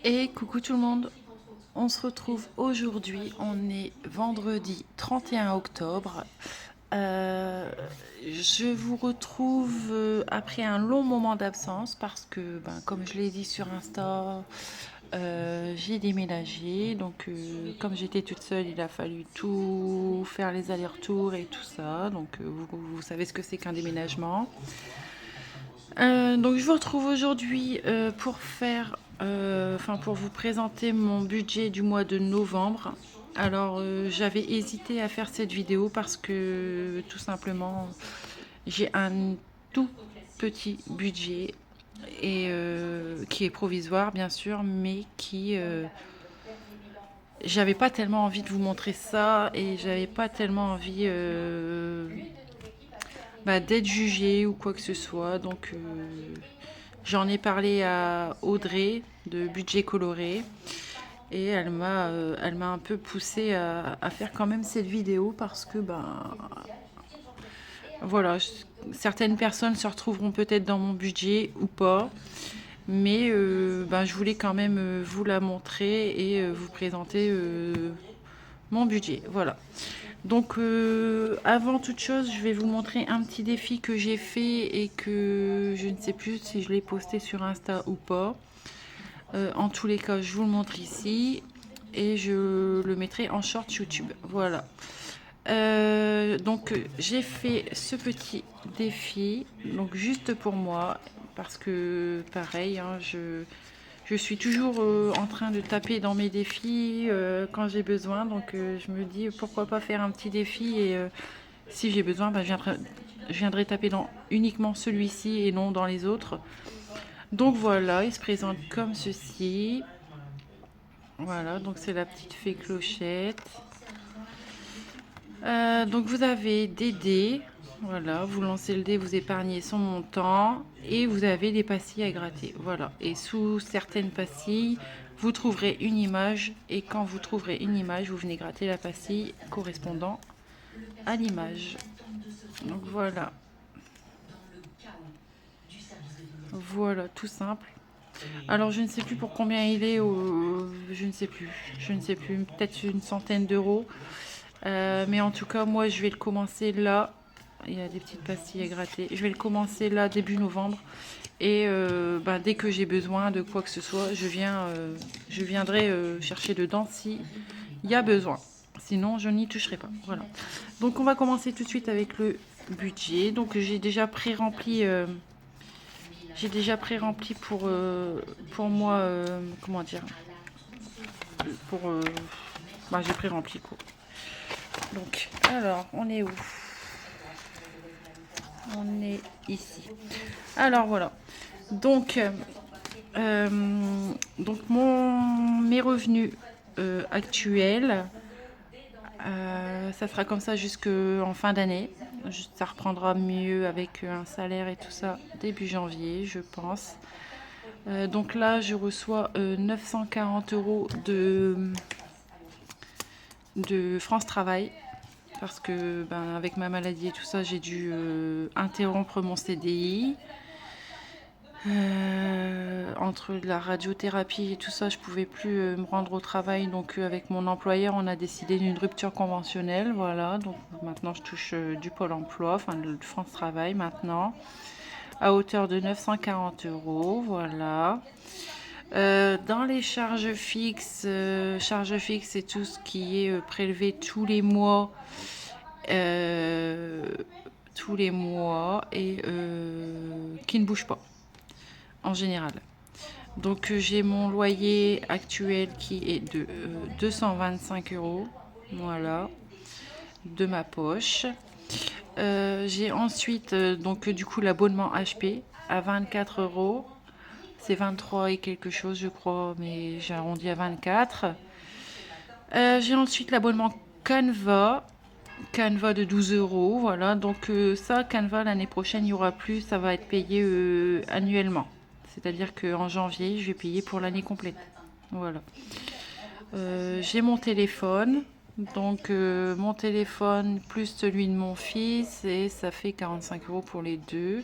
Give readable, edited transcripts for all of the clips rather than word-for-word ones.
Et coucou tout le monde, on se retrouve aujourd'hui, on est vendredi 31 octobre. Euh, je vous retrouve après un long moment d'absence parce que, comme je l'ai dit sur Insta, j'ai déménagé. Donc, comme j'étais toute seule, il a fallu tout faire les allers-retours et tout ça. Donc, vous savez ce que c'est qu'un déménagement. Donc je vous retrouve aujourd'hui pour pour vous présenter mon budget du mois de novembre. Alors j'avais hésité à faire cette vidéo parce que tout simplement j'ai un tout petit budget et qui est provisoire bien sûr, mais qui j'avais pas tellement envie de vous montrer ça et j'avais pas tellement envie d'être jugée ou quoi que ce soit. Donc j'en ai parlé à Audrey de Budget Coloré et elle m'a un peu poussée à faire quand même cette vidéo parce que voilà, certaines personnes se retrouveront peut-être dans mon budget ou pas, mais je voulais quand même vous la montrer et vous présenter mon budget. Voilà. Donc avant toute chose, je vais vous montrer un petit défi que j'ai fait et que je ne sais plus si je l'ai posté sur Insta ou pas. En tous les cas, je vous le montre ici et je le mettrai en short YouTube. Voilà. Donc j'ai fait ce petit défi, donc juste pour moi, parce que pareil, hein, je suis toujours en train de taper dans mes défis quand j'ai besoin. Donc je me dis pourquoi pas faire un petit défi et si j'ai besoin, je viendrai taper dans uniquement celui-ci et non dans les autres. Donc voilà, il se présente comme ceci. Voilà, donc c'est la petite fée clochette. Donc vous avez des dés. Voilà, vous lancez le dé, vous épargnez son montant et vous avez des pastilles à gratter. Voilà, et sous certaines pastilles, vous trouverez une image et quand vous trouverez une image, vous venez gratter la pastille correspondant à l'image. Donc voilà, voilà, tout simple. Alors je ne sais plus pour combien il est, je ne sais plus, peut-être une centaine d'euros. Mais en tout cas, moi, je vais le commencer là. Il y a des petites pastilles à gratter. Je vais le commencer là, début novembre. Et dès que j'ai besoin de quoi que ce soit, je viendrai chercher dedans si il y a besoin. Sinon, je n'y toucherai pas. Voilà. Donc, on va commencer tout de suite avec le budget. Donc, j'ai déjà pré-rempli pour moi, comment dire, pour, j'ai pré-rempli quoi. Donc, alors, on est où? On est ici. Alors voilà. Donc, mes revenus actuels, ça sera comme ça jusqu'en fin d'année. Ça reprendra mieux avec un salaire et tout ça début janvier, je pense. Donc là, je reçois 940 euros de France Travail parce que avec ma maladie et tout ça, j'ai dû interrompre mon CDI. Entre la radiothérapie et tout ça, je pouvais plus me rendre au travail. Donc avec mon employeur, on a décidé d'une rupture conventionnelle. Voilà, donc maintenant je touche du Pôle emploi, enfin de France Travail maintenant, à hauteur de 940 euros. Voilà. Dans les charges fixes et tout ce qui est prélevé euh, tous les mois et qui ne bouge pas en général. Donc j'ai mon loyer actuel qui est de 225 euros, voilà, de ma poche. J'ai ensuite donc du coup l'abonnement HP à 24 euros. C'est 23 et quelque chose je crois, mais j'ai arrondi à 24. J'ai ensuite l'abonnement Canva de 12 euros, voilà. Donc ça, Canva, l'année prochaine, il n'y aura plus, ça va être payé annuellement. C'est-à-dire qu'en janvier, je vais payer pour l'année complète. Voilà. J'ai mon téléphone. Donc mon téléphone plus celui de mon fils et ça fait 45 euros pour les deux.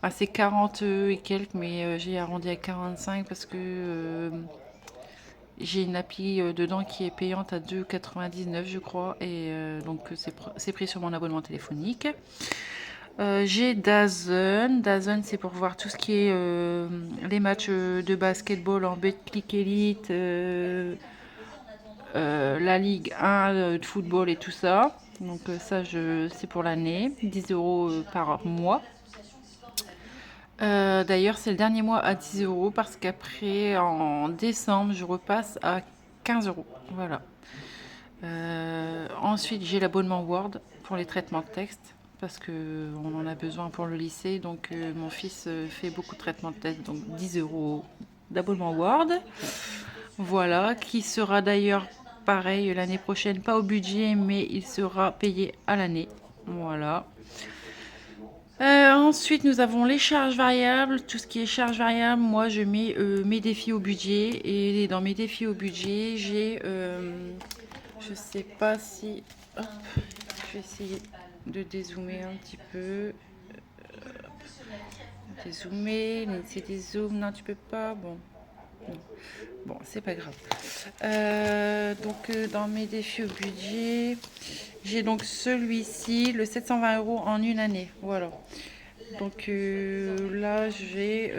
Ah, c'est 40 et quelques, mais j'ai arrondi à 45 parce que J'ai une appli dedans qui est payante à 2,99 je crois. Et donc c'est pris sur mon abonnement téléphonique. J'ai DAZN. DAZN, c'est pour voir tout ce qui est les matchs de basketball en Betclic Elite, la Ligue 1 de football et tout ça. Donc ça, c'est pour l'année. 10 euros par mois. D'ailleurs, c'est le dernier mois à 10 euros parce qu'après, en décembre, je repasse à 15 euros. Voilà. Ensuite, j'ai l'abonnement Word pour les traitements de texte parce qu'on en a besoin pour le lycée. Donc, mon fils fait beaucoup de traitements de texte, donc 10 euros d'abonnement Word. Voilà, qui sera d'ailleurs pareil l'année prochaine, pas au budget, mais il sera payé à l'année. Voilà. Ensuite, nous avons les charges variables. Tout ce qui est charges variables, moi, je mets mes défis au budget. Et dans mes défis au budget, j'ai... je sais pas si... Hop, je vais essayer de dézoomer un petit peu. Dézoomer, c'est des zooms. Non, tu peux pas. Bon. Bon, c'est pas grave. Donc, dans mes défis au budget, j'ai donc celui-ci, le 720 euros en une année. Voilà. Donc là, j'ai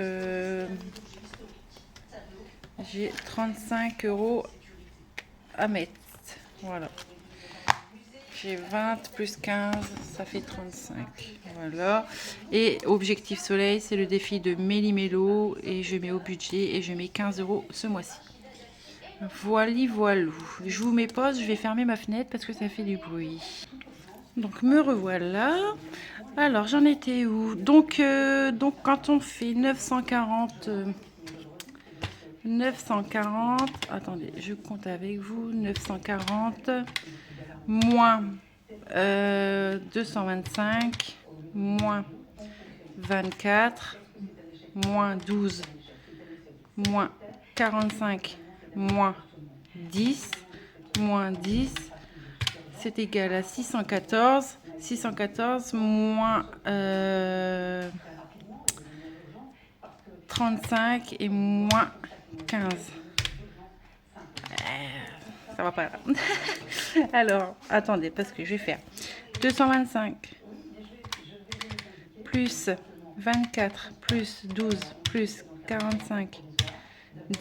35 euros à mettre. Voilà. J'ai 20 plus 15, ça fait 35. Voilà. Et Objectif Soleil, c'est le défi de Méli-Mélo. Et je mets au budget et je mets 15 euros ce mois-ci. Voilou. Je vous mets pause, je vais fermer ma fenêtre parce que ça fait du bruit. Donc me revoilà. Alors j'en étais où? Donc quand on fait 940, attendez, je compte avec vous. 940 moins 225 moins 24 moins 12 moins 45 moins 10 moins 10, c'est égal à 614. 614 moins 35 et moins 15. Ça va pas. Alors, attendez, parce que je vais faire 225 plus 24 plus 12 plus 45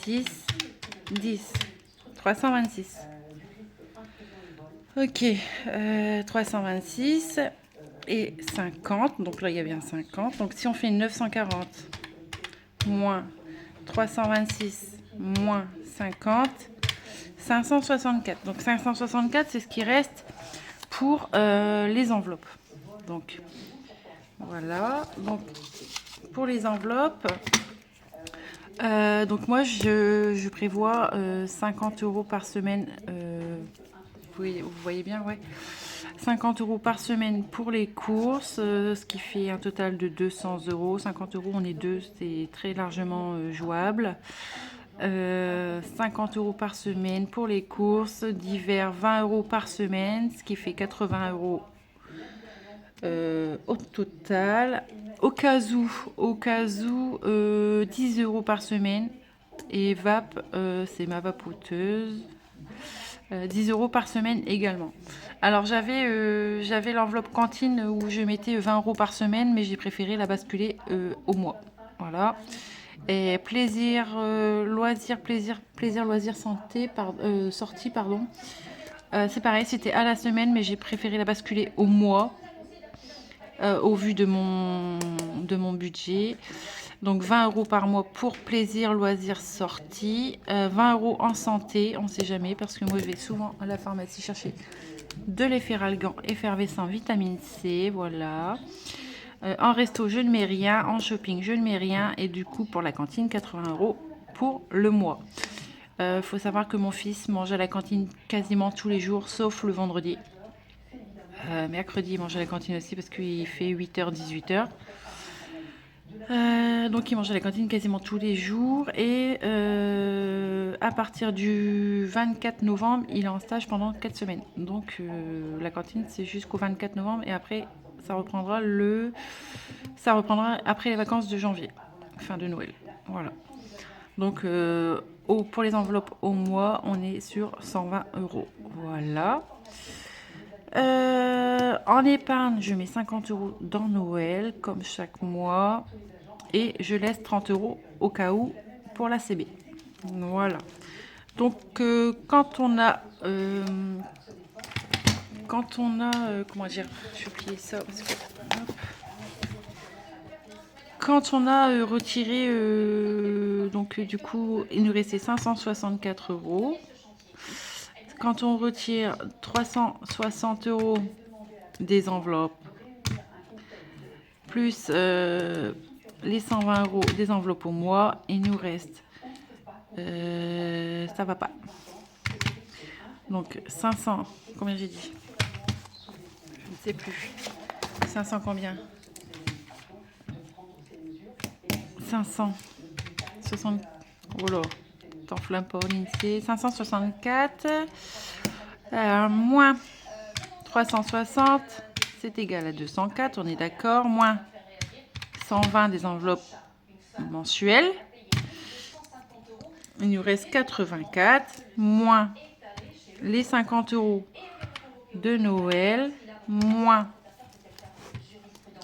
10 10 326. Ok, 326 et 50. Donc là, il y a bien 50. Donc si on fait 940 moins 326 moins 50, 564. Donc 564, c'est ce qui reste pour les enveloppes. Donc voilà. Donc pour les enveloppes, donc moi je prévois 50 euros par semaine. Vous voyez bien, ouais. 50 euros par semaine pour les courses, ce qui fait un total de 200 euros. 50 euros, on est deux, c'est très largement jouable. 50 euros par semaine pour les courses, d'hiver 20 euros par semaine, ce qui fait 80 euros au total. Au cas où 10 euros par semaine. Et VAP, c'est ma vapoteuse. 10 euros par semaine également. Alors j'avais l'enveloppe cantine où je mettais 20 euros par semaine, mais j'ai préféré la basculer au mois. Voilà. Et plaisir, loisir, loisir, santé, sortie, pardon. C'est pareil, c'était à la semaine, mais j'ai préféré la basculer au mois, au vu de mon budget. Donc 20 euros par mois pour plaisir, loisir, sortie. 20 euros en santé, on ne sait jamais, parce que moi je vais souvent à la pharmacie chercher de l'efferalgan effervescent vitamine C, voilà. En resto, je ne mets rien. En shopping, je ne mets rien. Et du coup, pour la cantine, 80 euros pour le mois. Faut savoir que mon fils mange à la cantine quasiment tous les jours, sauf le vendredi. Mercredi, il mange à la cantine aussi parce qu'il fait 8h, 18h. Donc il mange à la cantine quasiment tous les jours. Et à partir du 24 novembre, il est en stage pendant 4 semaines. Donc la cantine, c'est jusqu'au 24 novembre. Et après, ça reprendra après les vacances de janvier, fin de Noël. Voilà. Donc pour les enveloppes au mois, on est sur 120 €. Voilà. En épargne, je mets 50 € dans Noël, comme chaque mois. Et je laisse 30 € au cas où pour la CB. Voilà. Donc, quand on a... comment dire, je vais plier ça parce que... hop. Quand on a retiré, donc du coup, il nous restait 564 €. Quand on retire 360 € des enveloppes, plus les 120 € des enveloppes au mois, il nous reste, ça va pas. Donc 500, combien j'ai dit? Je ne sais plus. 500 combien? 560. Oh là, t'enflamme pas, l'INSEE. 564 moins 360, c'est égal à 204, on est d'accord. Moins 120 des enveloppes mensuelles. Il nous reste 84, moins les 50 € de Noël, moins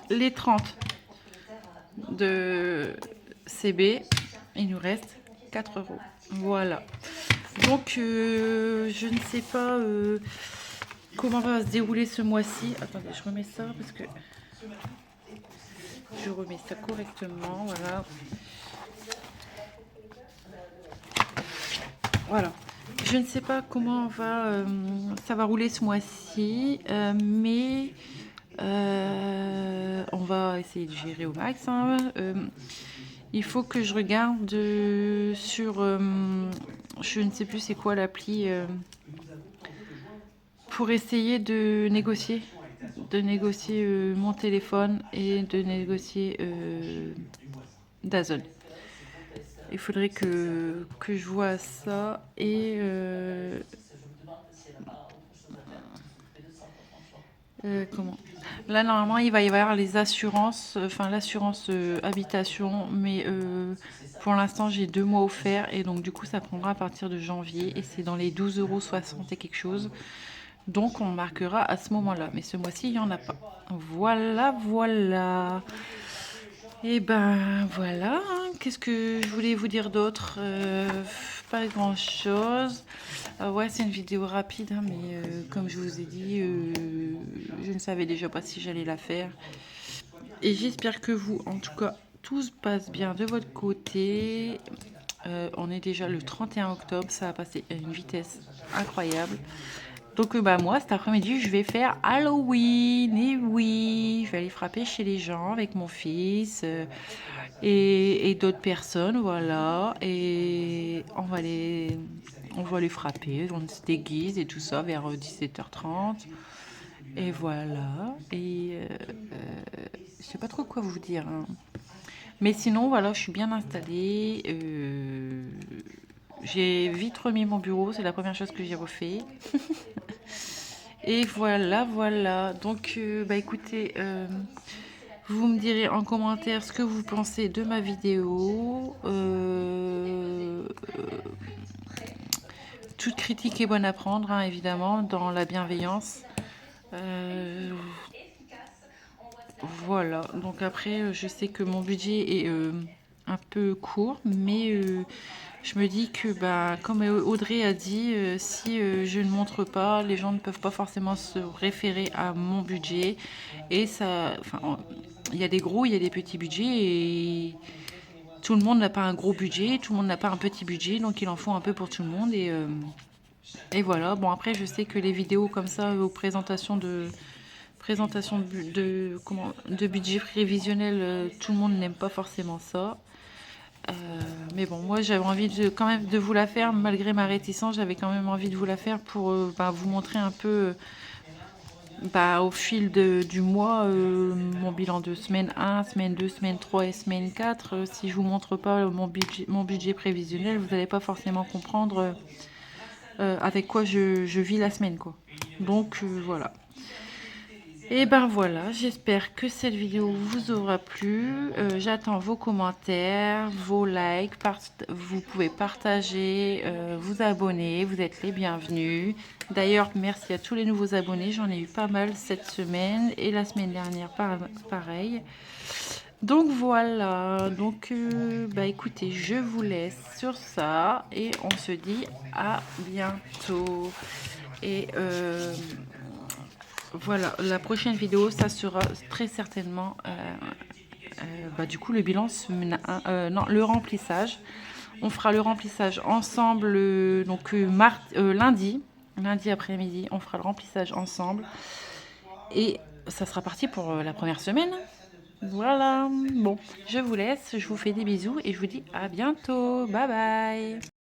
les 30 de CB, il nous reste 4 €. Voilà. Donc, je ne sais pas comment va se dérouler ce mois-ci. Attendez, je remets ça parce que je remets ça correctement. Voilà. Voilà. Je ne sais pas comment ça va rouler ce mois-ci, mais on va essayer de gérer au max. Hein. Il faut que je regarde sur... je ne sais plus c'est quoi l'appli pour essayer de négocier mon téléphone et de négocier DAZN. Il faudrait que je vois ça et comment là normalement il va y avoir les assurances, enfin l'assurance habitation, mais pour l'instant j'ai 2 mois offerts et donc du coup ça prendra à partir de janvier et c'est dans les 12,60 € et quelque chose. Donc on marquera à ce moment-là, mais ce mois-ci il n'y en a pas. Voilà, voilà. Et ben voilà, hein. Qu'est-ce que je voulais vous dire d'autre? Pas grand-chose. Ouais, c'est une vidéo rapide, hein, mais comme je vous ai dit, je ne savais déjà pas si j'allais la faire. Et j'espère que vous, en tout cas, tout se passe bien de votre côté. On est déjà le 31 octobre, ça a passé à une vitesse incroyable. Donc moi, cet après-midi, je vais faire Halloween. Et oui, je vais aller frapper chez les gens avec mon fils et d'autres personnes, voilà. Et on va les frapper, on se déguise et tout ça vers 17h30. Et voilà. Et je sais pas trop quoi vous dire. Hein. Mais sinon, voilà, je suis bien installée. J'ai vite remis mon bureau, c'est la première chose que j'ai refait. Et voilà, voilà. Donc, écoutez, vous me direz en commentaire ce que vous pensez de ma vidéo. Toute critique est bonne à prendre, hein, évidemment, dans la bienveillance. Voilà. Donc après, je sais que mon budget est un peu court, mais je me dis que, comme Audrey a dit, si je ne montre pas, les gens ne peuvent pas forcément se référer à mon budget. Et ça, il y a des gros, il y a des petits budgets et tout le monde n'a pas un gros budget, tout le monde n'a pas un petit budget, donc il en faut un peu pour tout le monde. Et voilà. Bon, après, je sais que les vidéos comme ça, aux présentations de budget prévisionnel, tout le monde n'aime pas forcément ça. Mais bon, moi j'avais envie quand même de vous la faire, malgré ma réticence, j'avais quand même envie de vous la faire pour vous montrer un peu au fil du mois mon bilan de semaine 1, semaine 2, semaine 3 et semaine 4. Si je vous montre pas mon budget prévisionnel, vous n'allez pas forcément comprendre avec quoi je vis la semaine, quoi. Donc voilà. Et ben voilà, j'espère que cette vidéo vous aura plu. J'attends vos commentaires, vos likes. Vous pouvez partager, vous abonner. Vous êtes les bienvenus. D'ailleurs, merci à tous les nouveaux abonnés. J'en ai eu pas mal cette semaine et la semaine dernière, pareil. Donc voilà, donc bah écoutez, je vous laisse sur ça et on se dit à bientôt. Et voilà, la prochaine vidéo, ça sera très certainement bah, du coup le bilan, non, le remplissage. On fera le remplissage ensemble, donc lundi après-midi, on fera le remplissage ensemble. Et ça sera parti pour la première semaine. Voilà, bon, je vous laisse, je vous fais des bisous et je vous dis à bientôt. Bye bye.